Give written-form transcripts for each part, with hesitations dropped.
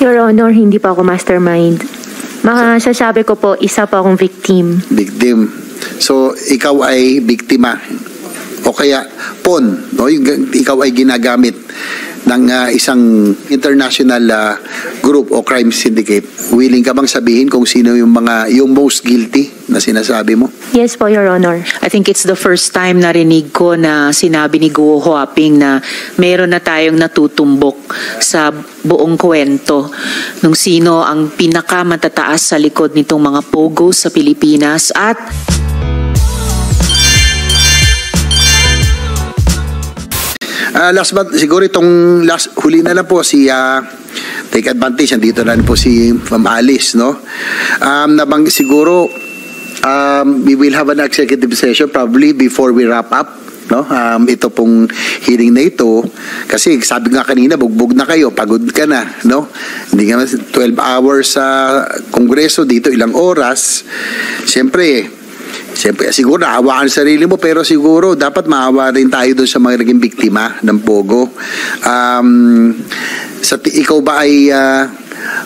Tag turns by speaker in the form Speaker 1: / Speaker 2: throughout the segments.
Speaker 1: Your Honor, hindi pa ako mastermind. Masasabi ko po, isa pa akong victim.
Speaker 2: Victim. So, ikaw ay biktima. O kaya, pawn. No? Ikaw ay ginagamit ng isang international group o crime syndicate. Willing ka bang sabihin kung sino yung most guilty na sinasabi mo?
Speaker 1: Yes po, Your Honor.
Speaker 3: I think it's the first time narinig ko na sinabi ni Guo Huaping na meron na tayong natutumbok sa buong kwento nung sino ang pinakamatataas sa likod nitong mga pogo sa Pilipinas at
Speaker 2: last but siguro itong huli na lang po si take advantage, andito na po si Ma'am Alice, no? Nabang siguro we will have an executive session probably before we wrap up, no? Ito pong hearing na ito kasi sabi nga kanina bugbog na kayo, pagod ka na, no? Hindi nga 12 hours sa Kongreso dito, ilang oras. Siyempre siguro naawaan sarili mo, pero siguro dapat maawa rin tayo doon sa mga naging biktima ng pogo. Ikaw ba ay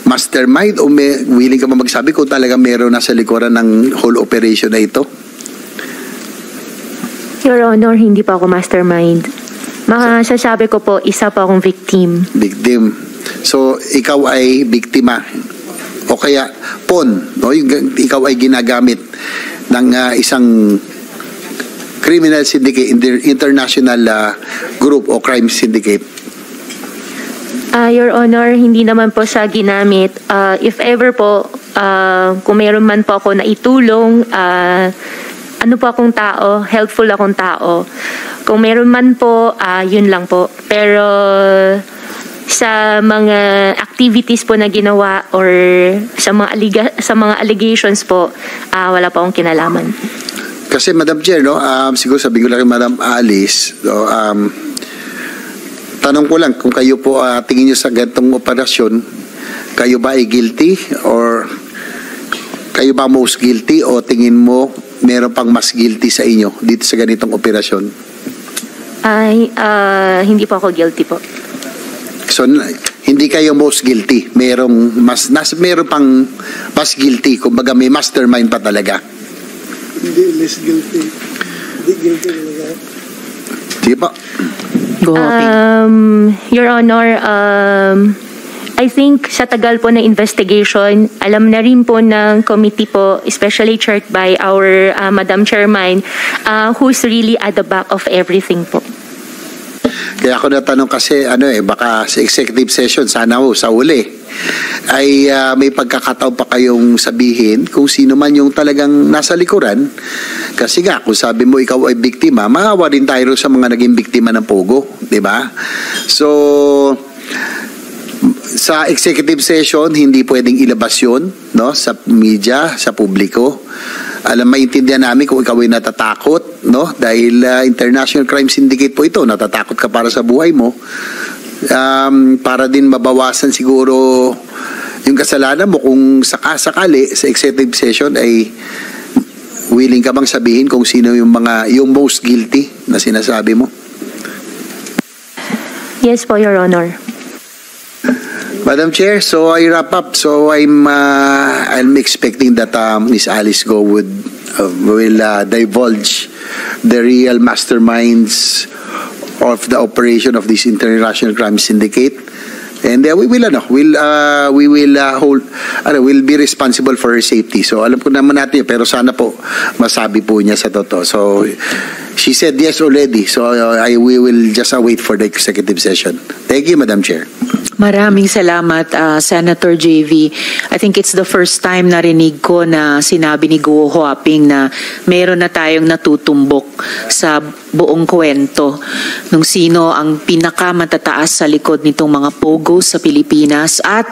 Speaker 2: mastermind o willing ka ba magsabi kung talaga meron nasa likuran ng whole operation na ito?
Speaker 1: Your Honor, hindi pa ako mastermind. Masasabi ko po, isa pa akong victim.
Speaker 2: Victim. So, ikaw ay biktima. O kaya, pawn. No? Ikaw ay ginagamit ng isang criminal syndicate, international group o crime syndicate.
Speaker 1: Your Honor, hindi naman po siya ginamit. If ever po, kung meron man po ako na itulong, ano po akong tao, helpful akong tao. Kung meron man po, yun lang po. Pero sa mga activities po na ginawa or sa mga allegations po, wala pa akong kinalaman.
Speaker 2: Kasi Madam Chair, no, siguro sabi ko lang kay Madam Alice, no, tanong ko lang kung kayo po tingin nyo sa ganitong operasyon, kayo ba ay guilty or kayo ba most guilty o tingin mo meron pang mas guilty sa inyo dito sa ganitong operasyon?
Speaker 1: Hindi po ako guilty po.
Speaker 2: So, hindi kayo most guilty. Meron pang mas guilty. Kumbaga may mastermind pa talaga.
Speaker 4: Hindi, less guilty. Hindi guilty talaga.
Speaker 2: Sige po.
Speaker 1: Your Honor, I think sa tagal po na investigation, alam na rin po ng committee po, especially chaired by our Madam Chairman, who's really at the back of everything po.
Speaker 2: Kaya ako natanong kasi baka sa executive session sana sa uli ay may pagkakataon pa kayong sabihin kung sino man yung talagang nasa likuran. Kasi nga kung sabi mo ikaw ay biktima, maawa din tayo sa mga naging biktima ng pogo, di ba? So sa executive session hindi pwedeng ilabas yun, no, sa media, sa publiko. Maintindihan namin kung ikaw ay natatakot, no, dahil international crime syndicate po ito, natatakot ka para sa buhay mo. Para din mabawasan siguro yung kasalanan mo kung sakasakali sa executive session ay willing ka bang sabihin kung sino yung most guilty na sinasabi mo?
Speaker 1: Yes po, Your Honor.
Speaker 2: Madam Chair, so I wrap up. So I'm expecting that Ms. Alice Go will divulge the real masterminds of the operation of this international crime syndicate, and we'll be responsible for her safety. So alam ko naman natin, pero sana po masabi po niya sa totoo. So she said yes already. So we will just wait for the executive session. Thank you, Madam Chair.
Speaker 3: Maraming salamat, Senator JV. I think it's the first time narinig ko na sinabi ni Guo Huaping na meron na tayong natutumbok sa buong kwento nung sino ang pinakamatataas sa likod nitong mga pogo sa Pilipinas. At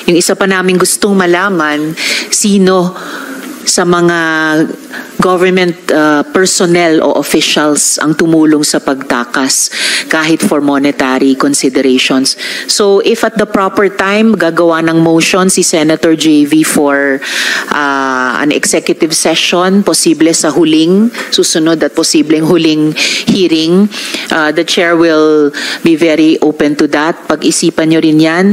Speaker 3: yung isa pa namin gustong malaman, sino sa mga government personnel o officials ang tumulong sa pagtakas kahit for monetary considerations. So if at the proper time gagawa ng motion si Senator JV for an executive session, posible sa susunod at posibleng huling hearing, the chair will be very open to that. Pag-isipan nyo rin yan.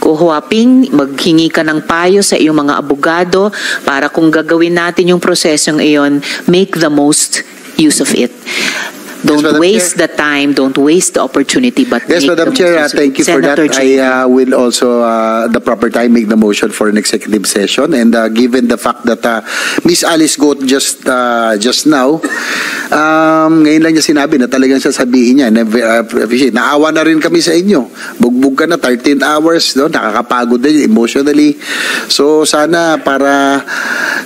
Speaker 3: Go Huaping, maghingi ka ng payo sa iyong mga abogado para kung gagawin natin yung prosesong iyon, make the most use of it. Don't
Speaker 2: Madam
Speaker 3: waste
Speaker 2: Chair.
Speaker 3: the time, don't waste the opportunity, but
Speaker 2: Yes,
Speaker 3: make
Speaker 2: Madam
Speaker 3: the
Speaker 2: Chair,
Speaker 3: most use of
Speaker 2: thank
Speaker 3: it.
Speaker 2: you for that.
Speaker 3: Senator Jing.
Speaker 2: I will also, the proper time, make the motion for an executive session. And given the fact that Miss Alice Goat just now, ngayon lang niya sinabi na talagang sasabihin niya, appreciate. Naawa na rin kami sa inyo. Bugbog ka na, 13 hours, no? Nakakapagod din emotionally. So sana para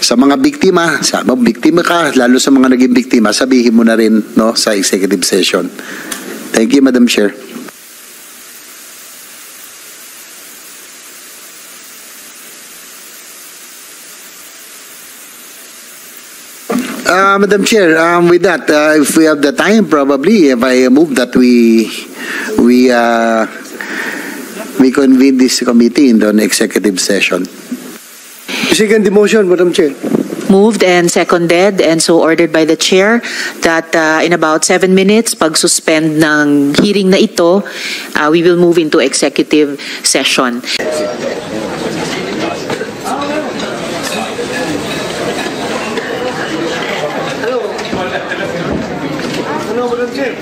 Speaker 2: sa mga biktima, biktima ka, lalo sa mga naging biktima, sabihin mo na rin, no, sa executive session. Thank you, Madam Chair. Madam Chair, with that, if we have the time, probably, if I move that we convene this committee in the executive session.
Speaker 4: Second the motion, Madam Chair.
Speaker 3: Moved and seconded and so ordered by the chair that in about 7 minutes, pag-suspend ng hearing na ito, we will move into executive session.
Speaker 4: Ano, Madam Chair?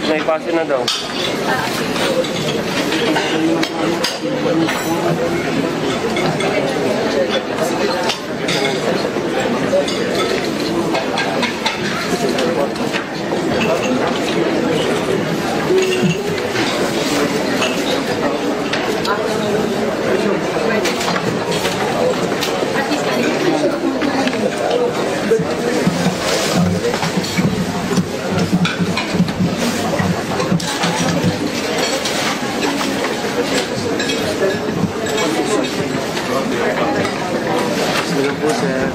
Speaker 5: Naipasa na daw. Ano po, sir?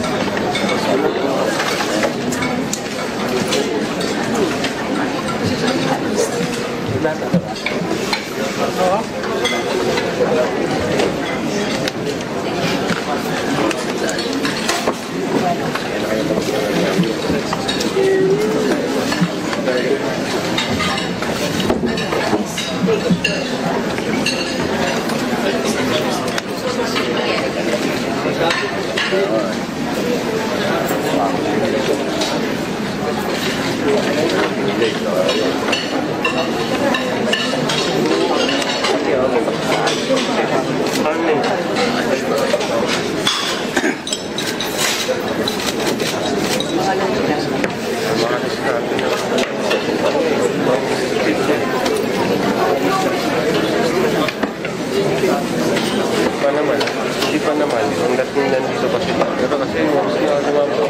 Speaker 5: Hindi pa naman. Ang dating nandito kasi. Pero kasi naman po.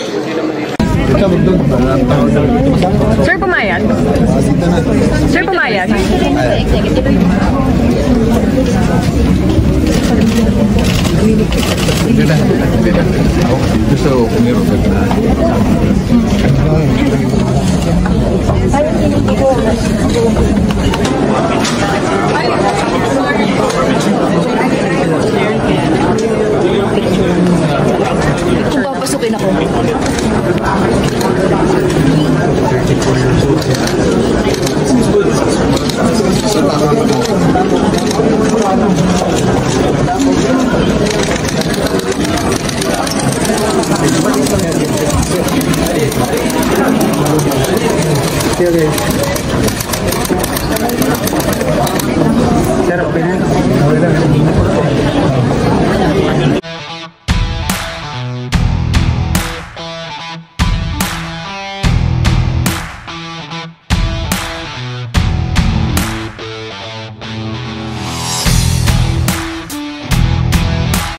Speaker 5: Hindi naman dito.
Speaker 6: Sir, pumayag? Sir, pumayag?